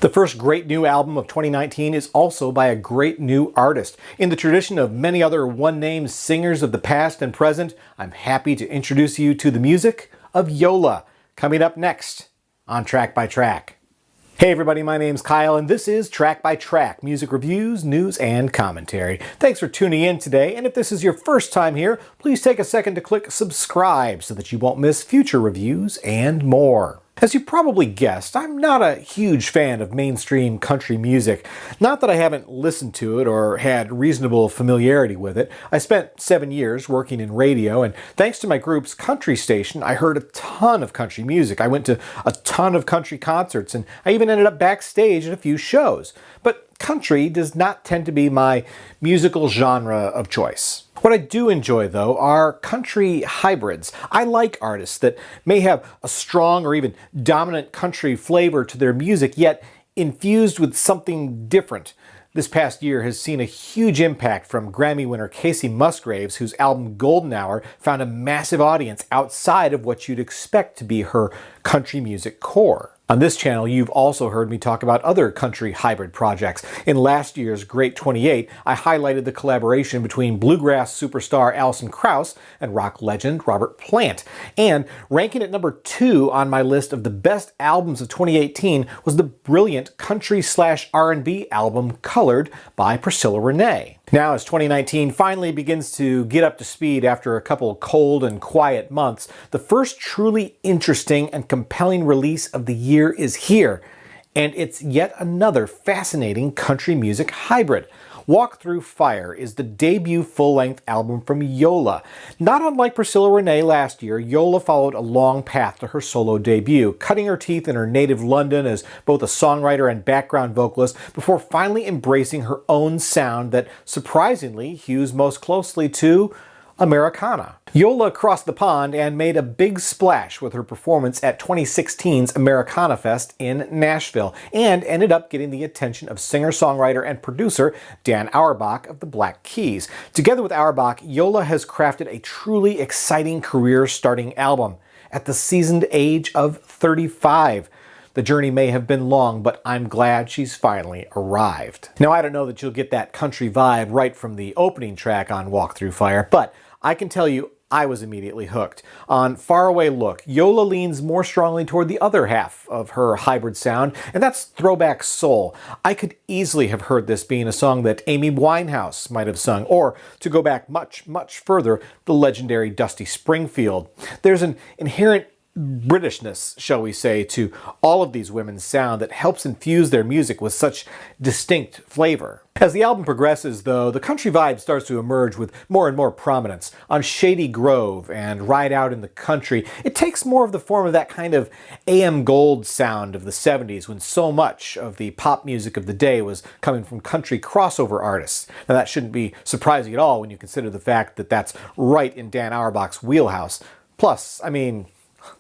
The first great new album of 2019 is also by a great new artist. In the tradition of many other one-name singers of the past and present, I'm happy to introduce you to the music of Yola, coming up next on Track by Track. Hey everybody, my name's Kyle and this is Track by Track, music reviews, news, and commentary. Thanks for tuning in today, and if this is your first time here, please take a second to click subscribe so that you won't miss future reviews and more. As you probably guessed, I'm not a huge fan of mainstream country music. Not that I haven't listened to it or had reasonable familiarity with it. I spent 7 years working in radio, and thanks to my group's country station, I heard a ton of country music. I went to a ton of country concerts, and I even ended up backstage at a few shows. But country does not tend to be my musical genre of choice. What I do enjoy, though, are country hybrids. I like artists that may have a strong or even dominant country flavor to their music, yet infused with something different. This past year has seen a huge impact from Grammy winner Casey Musgraves, whose album Golden Hour found a massive audience outside of what you'd expect to be her country music core. On this channel, you've also heard me talk about other country hybrid projects. In last year's Great 28, I highlighted the collaboration between bluegrass superstar Alison Krauss and rock legend Robert Plant. And ranking at number 2 on my list of the best albums of 2018 was the brilliant country/R&B album Colored by Priscilla Renee. Now, as 2019 finally begins to get up to speed after a couple cold and quiet months, the first truly interesting and compelling release of the year is here, and it's yet another fascinating country music hybrid. Walk Through Fire is the debut full-length album from Yola. Not unlike Priscilla Renee last year, Yola followed a long path to her solo debut, cutting her teeth in her native London as both a songwriter and background vocalist before finally embracing her own sound that surprisingly hews most closely to Americana. Yola crossed the pond and made a big splash with her performance at 2016's Americana Fest in Nashville, and ended up getting the attention of singer-songwriter and producer Dan Auerbach of the Black Keys. Together with Auerbach, Yola has crafted a truly exciting career-starting album at the seasoned age of 35. The journey may have been long, but I'm glad she's finally arrived. Now, I don't know that you'll get that country vibe right from the opening track on Walk Through Fire, but I can tell you I was immediately hooked. On Faraway Look, Yola leans more strongly toward the other half of her hybrid sound, and that's throwback soul. I could easily have heard this being a song that Amy Winehouse might have sung, or, to go back much, much further, the legendary Dusty Springfield. There's an inherent Britishness, shall we say, to all of these women's sound that helps infuse their music with such distinct flavor. As the album progresses, though, the country vibe starts to emerge with more and more prominence. On Shady Grove and Ride Out in the Country, it takes more of the form of that kind of AM gold sound of the 70s, when so much of the pop music of the day was coming from country crossover artists. Now, that shouldn't be surprising at all when you consider the fact that that's right in Dan Auerbach's wheelhouse. Plus, I mean,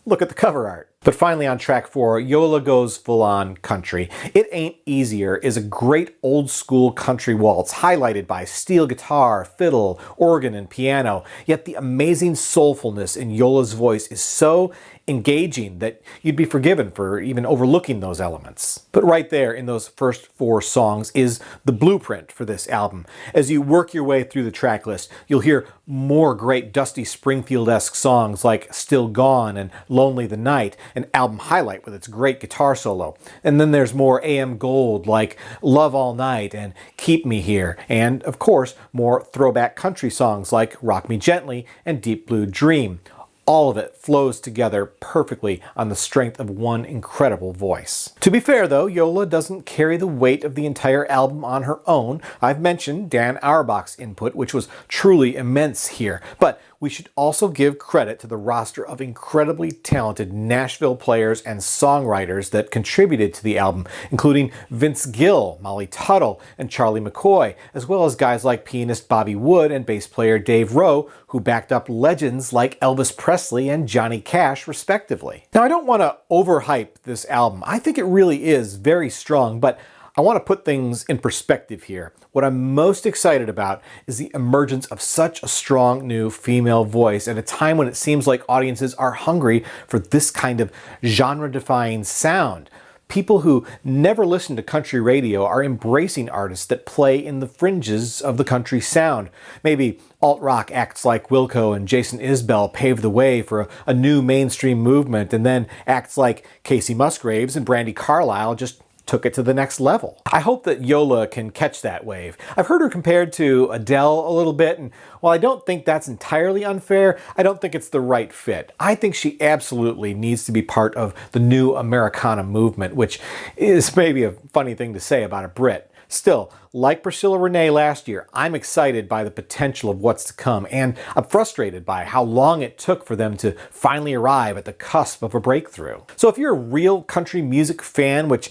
look at the cover art. But finally, on track 4, Yola goes full-on country. It Ain't Easier is a great old-school country waltz, highlighted by steel guitar, fiddle, organ, and piano. Yet the amazing soulfulness in Yola's voice is so engaging that you'd be forgiven for even overlooking those elements. But right there in those first 4 songs is the blueprint for this album. As you work your way through the track list, you'll hear more great Dusty Springfield-esque songs like Still Gone and Lonely the Night, an album highlight with its great guitar solo. And then there's more AM gold like Love All Night and Keep Me Here, and of course more throwback country songs like Rock Me Gently and Deep Blue Dream. All of it flows together perfectly on the strength of one incredible voice. To be fair though, Yola doesn't carry the weight of the entire album on her own. I've mentioned Dan Auerbach's input, which was truly immense here, but we should also give credit to the roster of incredibly talented Nashville players and songwriters that contributed to the album, including Vince Gill, Molly Tuttle, and Charlie McCoy, as well as guys like pianist Bobby Wood and bass player Dave Rowe, who backed up legends like Elvis Presley and Johnny Cash, respectively. Now, I don't want to overhype this album. I think it really is very strong, but I want to put things in perspective here. What I'm most excited about is the emergence of such a strong new female voice at a time when it seems like audiences are hungry for this kind of genre-defying sound. People who never listen to country radio are embracing artists that play in the fringes of the country sound. Maybe alt-rock acts like Wilco and Jason Isbell paved the way for a new mainstream movement, and then acts like Casey Musgraves and Brandi Carlile just took it to the next level. I hope that Yola can catch that wave. I've heard her compared to Adele a little bit, and while I don't think that's entirely unfair, I don't think it's the right fit. I think she absolutely needs to be part of the new Americana movement, which is maybe a funny thing to say about a Brit. Still, like Priscilla Renee last year, I'm excited by the potential of what's to come, and I'm frustrated by how long it took for them to finally arrive at the cusp of a breakthrough. So if you're a real country music fan, which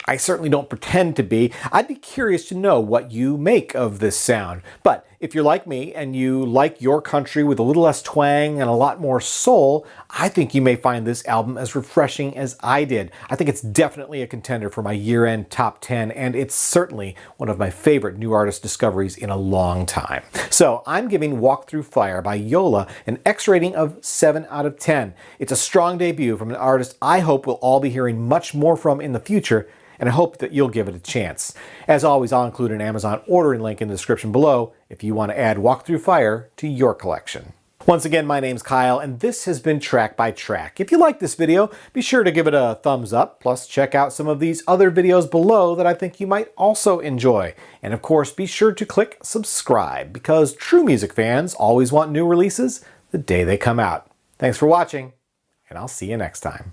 I certainly don't pretend to be, I'd be curious to know what you make of this sound. But if you're like me and you like your country with a little less twang and a lot more soul, I think you may find this album as refreshing as I did. I think it's definitely a contender for my year-end top 10, and it's certainly one of my favorite new artist discoveries in a long time. So I'm giving Walk Through Fire by Yola an X rating of 7 out of 10. It's a strong debut from an artist I hope we'll all be hearing much more from in the future, and I hope that you'll give it a chance. As always, I'll include an Amazon ordering link in the description below if you want to add Walk Through Fire to your collection. Once again, my name's Kyle, and this has been Track by Track. If you like this video, be sure to give it a thumbs up, plus check out some of these other videos below that I think you might also enjoy. And of course, be sure to click subscribe, because true music fans always want new releases the day they come out. Thanks for watching, and I'll see you next time.